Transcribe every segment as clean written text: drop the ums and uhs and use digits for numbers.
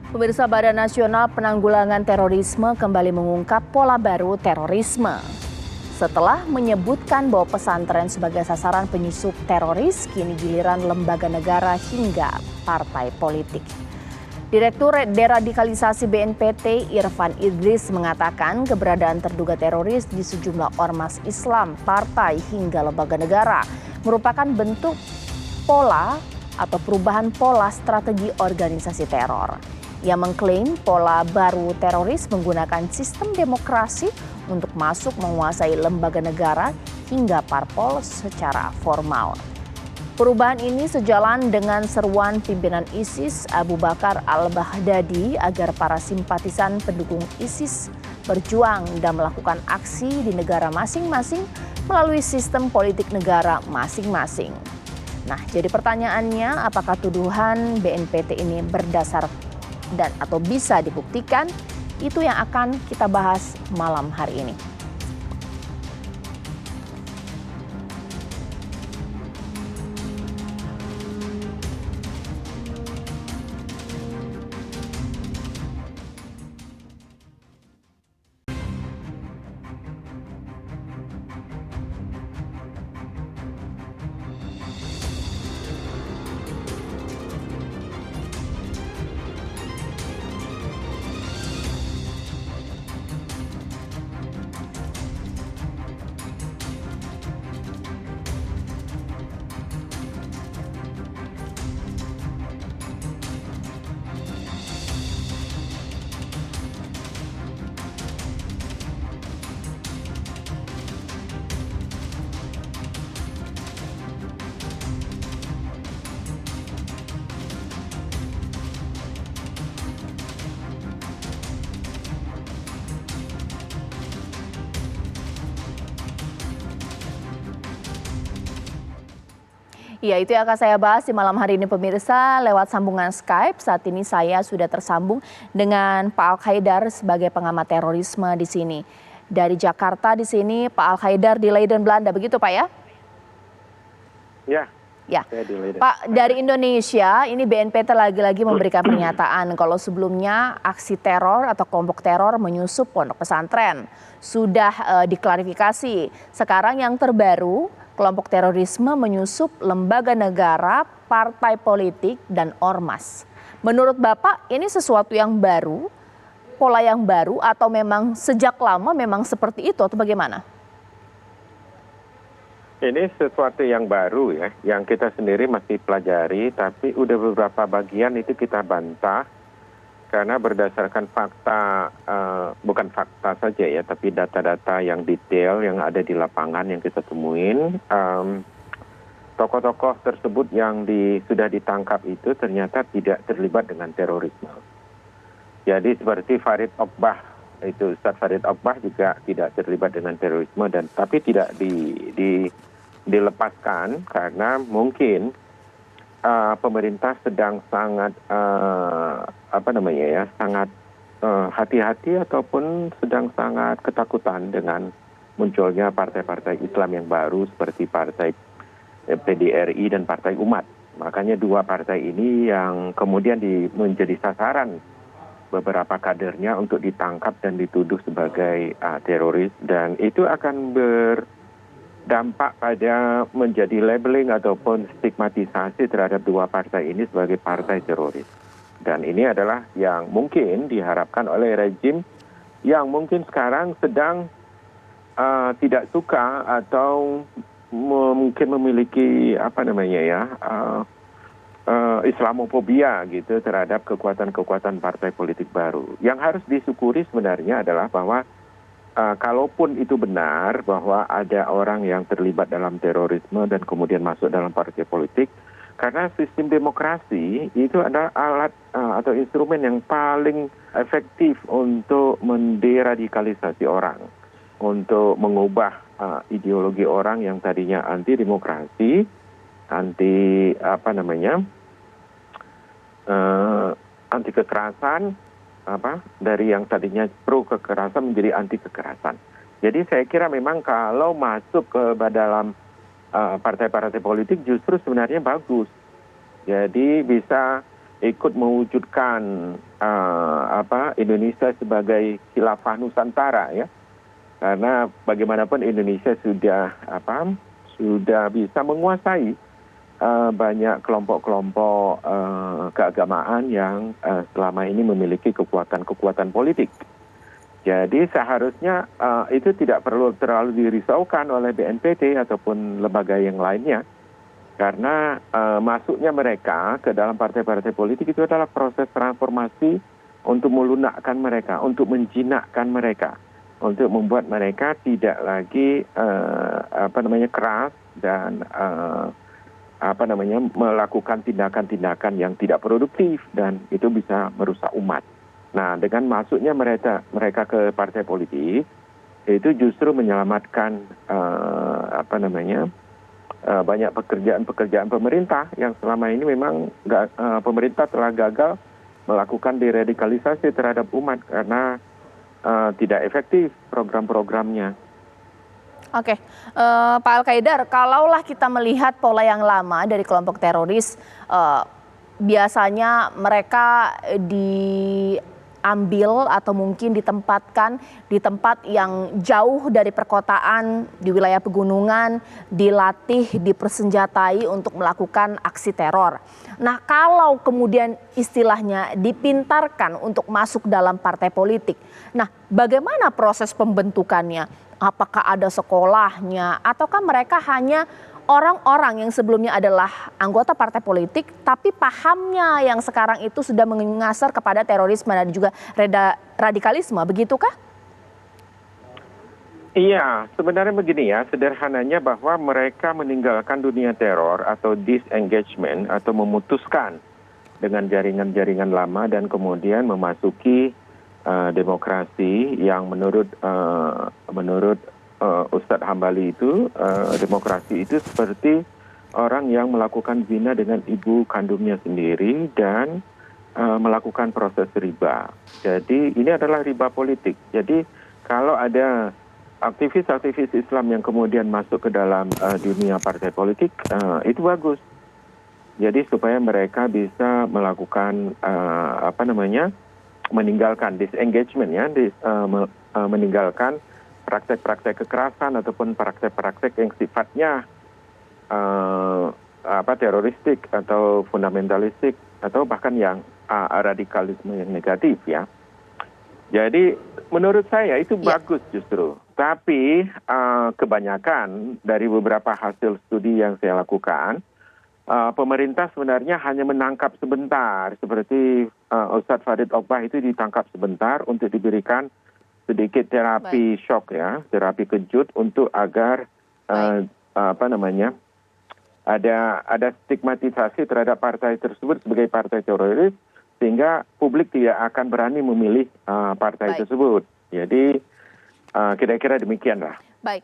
Pemirsa, Badan Nasional Penanggulangan Terorisme kembali mengungkap pola baru terorisme. Setelah menyebutkan bahwa pesantren sebagai sasaran penyusup teroris, kini giliran lembaga negara hingga partai politik. Direktur Deradikalisasi BNPT Irfan Idris mengatakan keberadaan terduga teroris di sejumlah ormas Islam, partai hingga lembaga negara merupakan bentuk pola atau perubahan pola strategi organisasi teror. Ia mengklaim pola baru teroris menggunakan sistem demokrasi untuk masuk menguasai lembaga negara hingga parpol secara formal. Perubahan ini sejalan dengan seruan pimpinan ISIS Abu Bakar al-Baghdadi agar para simpatisan pendukung ISIS berjuang dan melakukan aksi di negara masing-masing melalui sistem politik negara masing-masing. Nah, jadi pertanyaannya, apakah tuduhan BNPT ini berdasar dan atau bisa dibuktikan? Itu yang akan kita bahas malam hari ini. Ya, itu yang akan saya bahas di malam hari ini pemirsa lewat sambungan Skype. Saat ini saya sudah tersambung dengan Pak Al-Khaidar sebagai pengamat terorisme di sini. Dari Jakarta di sini Pak Al-Khaidar di Leiden, Belanda, begitu Pak ya? Ya. Pak, dari Indonesia ini BNPT lagi-lagi memberikan pernyataan kalau sebelumnya aksi teror atau kelompok teror menyusup pondok pesantren sudah diklarifikasi. Sekarang yang terbaru, kelompok terorisme menyusup lembaga negara, partai politik, dan ormas. Menurut Bapak ini sesuatu yang baru, pola yang baru, atau memang sejak lama memang seperti itu atau bagaimana? Ini sesuatu yang baru ya, yang kita sendiri masih pelajari, tapi udah beberapa bagian itu kita bantah karena berdasarkan fakta, bukan fakta saja ya, tapi data-data yang detail yang ada di lapangan yang kita temuin. Tokoh-tokoh tersebut yang sudah ditangkap itu ternyata tidak terlibat dengan terorisme. Jadi seperti Farid Ogbah, itu Ustadz Farid Ogbah juga tidak terlibat dengan terorisme dan tapi tidak dilepaskan karena mungkin pemerintah sedang sangat sangat hati-hati ataupun sedang sangat ketakutan dengan munculnya partai-partai Islam yang baru seperti partai PDRI dan Partai Umat. Makanya dua partai ini yang kemudian menjadi sasaran beberapa kadernya untuk ditangkap dan dituduh sebagai teroris, dan itu akan berdampak pada menjadi labeling ataupun stigmatisasi terhadap dua partai ini sebagai partai teroris. Dan ini adalah yang mungkin diharapkan oleh rejim yang mungkin sekarang sedang tidak suka atau mungkin memiliki Islamofobia gitu terhadap kekuatan-kekuatan partai politik baru. Yang harus disyukuri sebenarnya adalah bahwa kalaupun itu benar bahwa ada orang yang terlibat dalam terorisme dan kemudian masuk dalam partai politik, karena sistem demokrasi itu adalah alat atau instrumen yang paling efektif untuk menderadikalisasi orang, untuk mengubah ideologi orang yang tadinya anti demokrasi, anti anti kekerasan, dari yang tadinya pro kekerasan menjadi anti kekerasan. Jadi saya kira memang kalau masuk ke dalam partai-partai politik justru sebenarnya bagus. Jadi bisa ikut mewujudkan Indonesia sebagai khilafah Nusantara ya. Karena bagaimanapun Indonesia sudah bisa menguasai banyak kelompok-kelompok keagamaan yang selama ini memiliki kekuatan-kekuatan politik. Jadi seharusnya itu tidak perlu terlalu dirisaukan oleh BNPT ataupun lembaga yang lainnya. Karena masuknya mereka ke dalam partai-partai politik itu adalah proses transformasi untuk melunakkan mereka, untuk menjinakkan mereka, untuk membuat mereka tidak lagi keras dan melakukan tindakan-tindakan yang tidak produktif dan itu bisa merusak umat. Nah, dengan masuknya mereka ke partai politik itu justru menyelamatkan banyak pekerjaan pemerintah yang selama ini memang pemerintah telah gagal melakukan deradikalisasi terhadap umat karena tidak efektif program-programnya. Oke, Pak Al-Qaidar, kalaulah kita melihat pola yang lama dari kelompok teroris, biasanya mereka diambil atau mungkin ditempatkan di tempat yang jauh dari perkotaan, di wilayah pegunungan, dilatih, dipersenjatai untuk melakukan aksi teror. Nah, kalau kemudian istilahnya dipintarkan untuk masuk dalam partai politik, nah bagaimana proses pembentukannya? Apakah ada sekolahnya ataukah mereka hanya orang-orang yang sebelumnya adalah anggota partai politik tapi pahamnya yang sekarang itu sudah mengasar kepada terorisme dan juga radikalisme, begitukah? Iya, sebenarnya begini ya, sederhananya bahwa mereka meninggalkan dunia teror atau disengagement atau memutuskan dengan jaringan-jaringan lama dan kemudian memasuki demokrasi yang menurut Ustadz Hambali itu demokrasi itu seperti orang yang melakukan zina dengan ibu kandungnya sendiri dan melakukan proses riba. Jadi ini adalah riba politik. Jadi kalau ada aktivis-aktivis Islam yang kemudian masuk ke dalam dunia partai politik itu bagus. Jadi supaya mereka bisa melakukan meninggalkan disengagement ya, meninggalkan praktek-praktek kekerasan ataupun praktek-praktek yang sifatnya teroristik atau fundamentalistik atau bahkan yang radikalisme yang negatif ya. Jadi menurut saya itu bagus justru. Tapi kebanyakan dari beberapa hasil studi yang saya lakukan, pemerintah sebenarnya hanya menangkap sebentar, seperti Ustadz Farid Ogbah itu ditangkap sebentar untuk diberikan sedikit terapi shock ya, terapi kejut untuk agar ada stigmatisasi terhadap partai tersebut sebagai partai teroris sehingga publik tidak akan berani memilih partai tersebut. Jadi kira-kira demikianlah. Baik,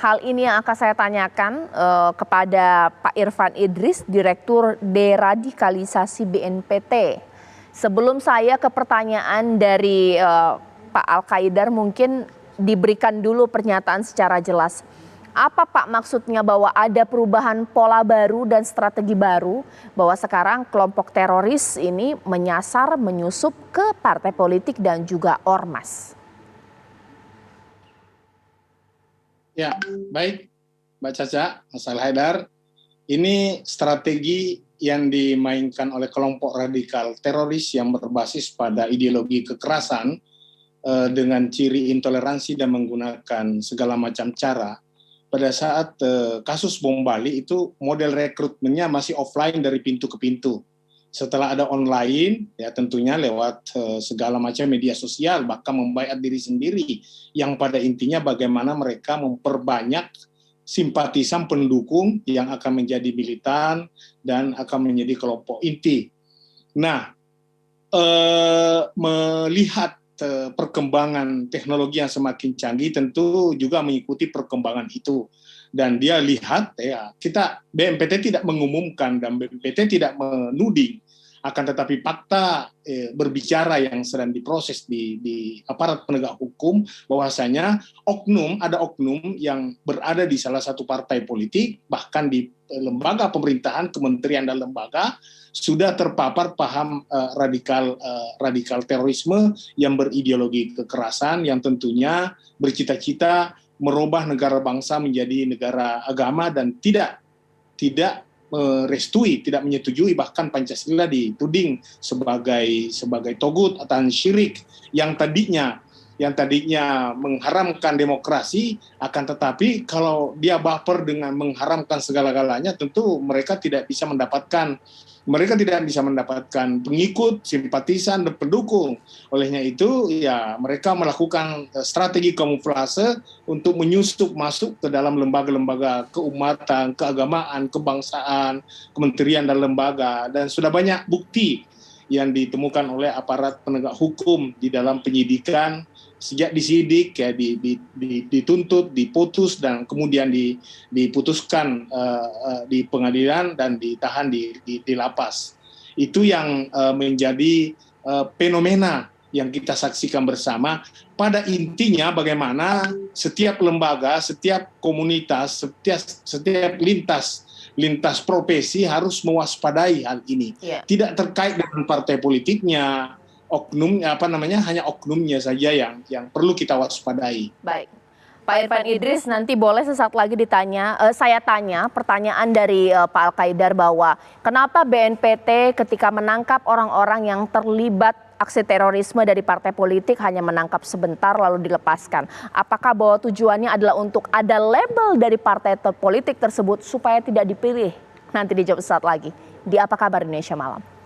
hal ini yang akan saya tanyakan kepada Pak Irfan Idris, Direktur Deradikalisasi BNPT. Sebelum saya ke pertanyaan dari Pak Al-Qaidar, mungkin diberikan dulu pernyataan secara jelas. Apa Pak maksudnya bahwa ada perubahan pola baru dan strategi baru bahwa sekarang kelompok teroris ini menyasar, menyusup ke partai politik dan juga ormas? Ya, baik Mbak Caca, Mas Al-Qaidar. Ini strategi yang dimainkan oleh kelompok radikal teroris yang berbasis pada ideologi kekerasan dengan ciri intoleransi dan menggunakan segala macam cara. Pada saat kasus bom Bali itu model rekrutmennya masih offline dari pintu ke pintu. Setelah ada online, ya tentunya lewat segala macam media sosial, bahkan membayar diri sendiri, yang pada intinya bagaimana mereka memperbanyak simpatisan pendukung yang akan menjadi militan dan akan menjadi kelompok inti. Nah, melihat perkembangan teknologi yang semakin canggih tentu juga mengikuti perkembangan itu. Dan dia lihat ya, kita BNPT tidak mengumumkan dan BNPT tidak menuding, akan tetapi fakta berbicara yang sedang diproses di aparat penegak hukum bahwasanya ada oknum yang berada di salah satu partai politik, bahkan di lembaga pemerintahan, kementerian dan lembaga sudah terpapar paham radikal terorisme yang berideologi kekerasan, yang tentunya bercita-cita merubah negara bangsa menjadi negara agama dan tidak merestui, tidak menyetujui, bahkan Pancasila dituding sebagai togut atau syirik yang tadinya mengharamkan demokrasi, akan tetapi kalau dia baper dengan mengharamkan segala-galanya, tentu mereka tidak bisa mendapatkan pengikut, simpatisan, dan pendukung. Olehnya itu, ya mereka melakukan strategi kamuflase untuk menyusup masuk ke dalam lembaga-lembaga keumatan, keagamaan, kebangsaan, kementerian dan lembaga. Dan sudah banyak bukti yang ditemukan oleh aparat penegak hukum di dalam penyidikan, sejak disidik, ya dituntut, diputus, dan kemudian diputuskan di pengadilan dan ditahan di lapas. Itu yang menjadi fenomena yang kita saksikan bersama. Pada intinya bagaimana setiap lembaga, setiap komunitas, setiap lintas profesi harus mewaspadai hal ini. Tidak terkait dengan partai politiknya, hanya oknumnya saja yang perlu kita waspadai. Baik, Pak Irfan Idris, nanti boleh sesaat lagi saya tanya pertanyaan dari Pak Al-Qaidar bahwa kenapa BNPT ketika menangkap orang-orang yang terlibat aksi terorisme dari partai politik hanya menangkap sebentar lalu dilepaskan? Apakah bahwa tujuannya adalah untuk ada label dari partai politik tersebut supaya tidak dipilih? Nanti dijawab sesaat lagi di Apa Kabar Indonesia Malam.